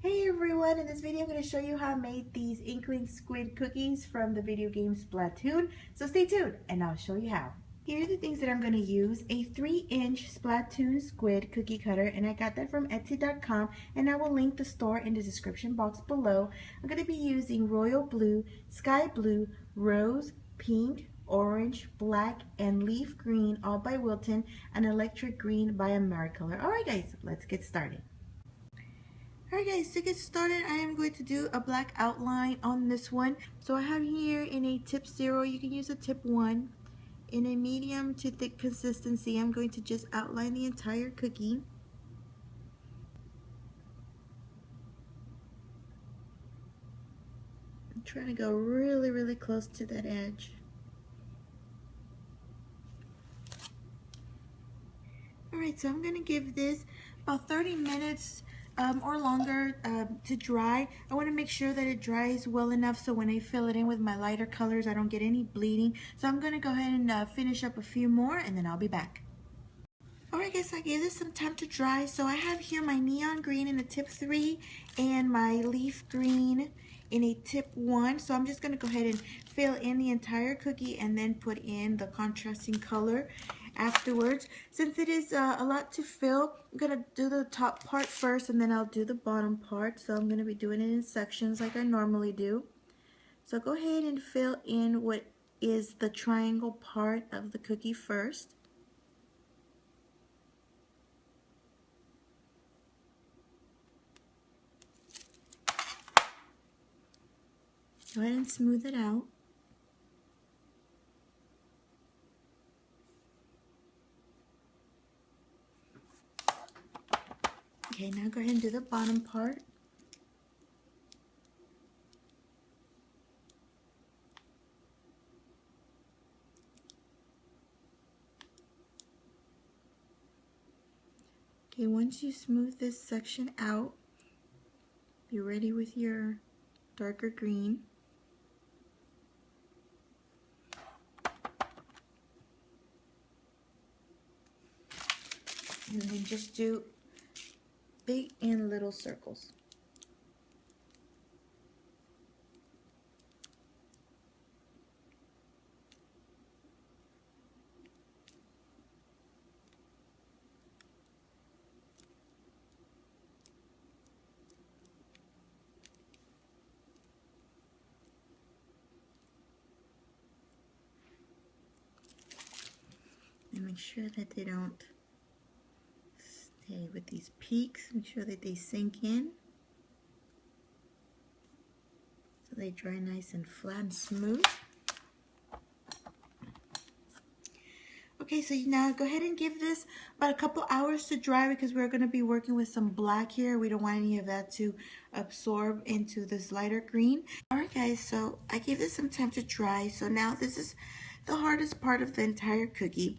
Hey everyone, in this video I'm going to show you how I made these Inkling Squid cookies from the video game Splatoon. So stay tuned and I'll show you how. Here are the things that I'm going to use. A 3-inch Splatoon squid cookie cutter, and I got that from Etsy.com, and I will link the store in the description box below. I'm going to be using royal blue, sky blue, rose, pink, orange, black, and leaf green, all by Wilton, and electric green by Americolor. Alright guys, let's get started. Alright guys, to get started, I am going to do a black outline on this one. So I have here in a tip 0, you can use a tip 1. In a medium to thick consistency, I'm going to just outline the entire cookie. I'm trying to go really close to that edge. Alright, so I'm going to give this about 30 minutes or longer to dry. I want to make sure that it dries well enough so when I fill it in with my lighter colors I don't get any bleeding. So I'm going to go ahead and finish up a few more and then I'll be back. Alright guys, I gave this some time to dry. So I have here my neon green in a tip 3 and my leaf green in a tip 1. So I'm just going to go ahead and fill in the entire cookie and then put in the contrasting color afterwards. Since it is a lot to fill, I'm going to do the top part first and then I'll do the bottom part. So I'm going to be doing it in sections like I normally do. So go ahead and fill in what is the triangle part of the cookie first. Go ahead and smooth it out. Okay, now go ahead and do the bottom part. Okay, once you smooth this section out, be ready with your darker green. And then just do big and little circles. And make sure that they don't stay with these peaks. Make sure that they sink in so they dry nice and flat and smooth. Okay, so now go ahead and give this about a couple hours to dry because we're going to be working with some black here. We don't want any of that to absorb into this lighter green. Alright guys, so I gave this some time to dry. So now this is the hardest part of the entire cookie.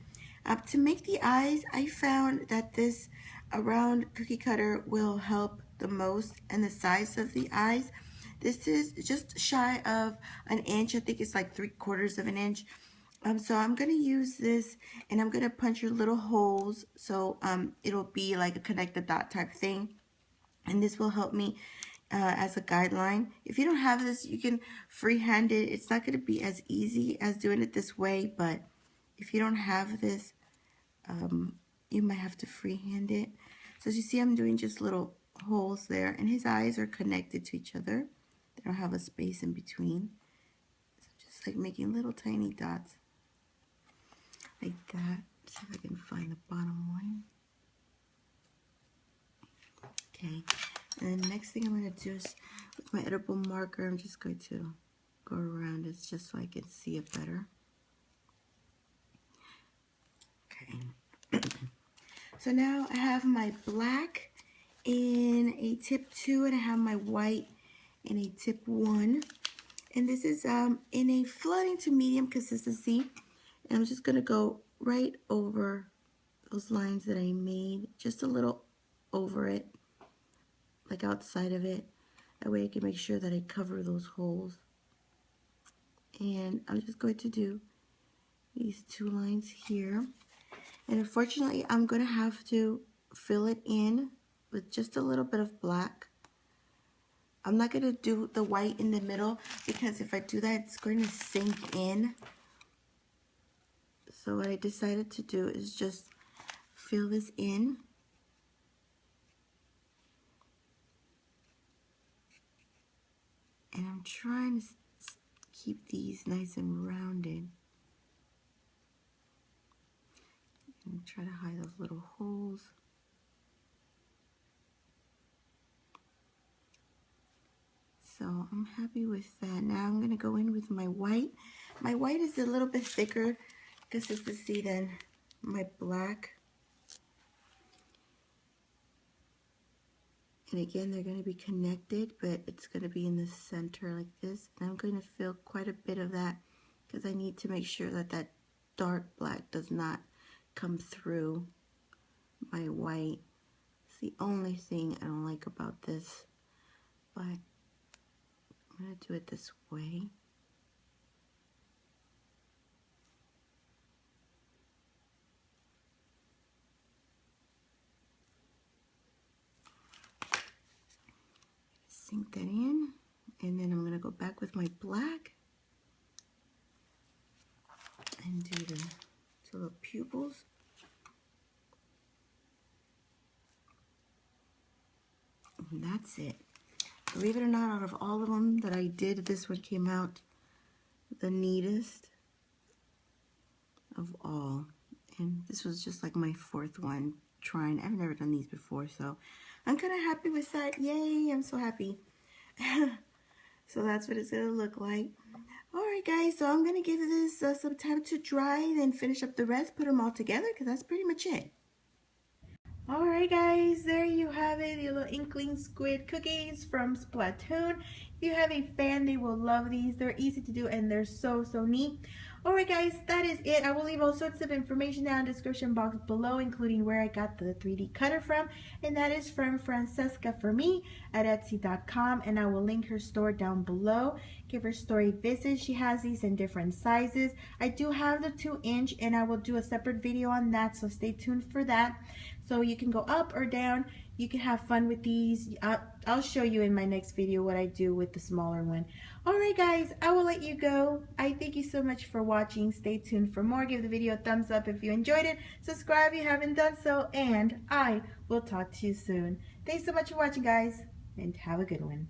To make the eyes, I found that this round cookie cutter will help the most, and the size of the eyes. This is just shy of an inch. I think it's like 3/4 of an inch. So I'm going to use this and I'm going to punch your little holes so it'll be like a connect the dot type thing, and this will help me as a guideline. If you don't have this, you can freehand it. It's not going to be as easy as doing it this way, but if you don't have this, you might have to freehand it. So as you see, I'm doing just little holes there, and his eyes are connected to each other. They don't have a space in between. So just like making little tiny dots like that. See if I can find the bottom one. Okay, and then the next thing I'm going to do is with my edible marker, I'm just going to go around it just so I can see it better. Okay. So now I have my black in a tip 2 and I have my white in a tip 1. And this is in a flooding to medium consistency. And I'm just going to go right over those lines that I made, just a little over it, like outside of it. That way I can make sure that I cover those holes. And I'm just going to do these 2 lines here. And unfortunately, I'm going to have to fill it in with just a little bit of black. I'm not going to do the white in the middle because if I do that, it's going to sink in. So what I decided to do is just fill this in. And I'm trying to keep these nice and rounded. And try to hide those little holes. So I'm happy with that. Now I'm going to go in with my white. My white is a little bit thicker consistency than my black. And again, they're going to be connected, but it's going to be in the center like this. And I'm going to fill quite a bit of that because I need to make sure that that dark black does not come through my white. It's the only thing I don't like about this, but I'm going to do it this way. Sink that in, and then I'm going to go back with my black and do the two little pupils. And that's it. Believe it or not, out of all of them that I did, this one came out the neatest of all. And this was just like my fourth one trying. I've never done these before, so I'm kind of happy with that. Yay, I'm so happy. So that's what it's going to look like. Alright guys, so I'm going to give this some time to dry, then finish up the rest, put them all together, because that's pretty much it. Alright guys, there you have it, your little Inkling Squid cookies from Splatoon. If you have a fan, they will love these. They're easy to do and they're so neat. Alright guys, that is it. I will leave all sorts of information down in the description box below, including where I got the 3D cutter from. And that is from Francesca for me at Etsy.com, and I will link her store down below. Give her store a visit. She has these in different sizes. I do have the 2-inch, and I will do a separate video on that, so stay tuned for that. So you can go up or down. You can have fun with these. I'll show you in my next video what I do with the smaller one. Alright guys, I will let you go. I thank you so much for watching. Stay tuned for more. Give the video a thumbs up if you enjoyed it. Subscribe if you haven't done so. And I will talk to you soon. Thanks so much for watching guys. And have a good one.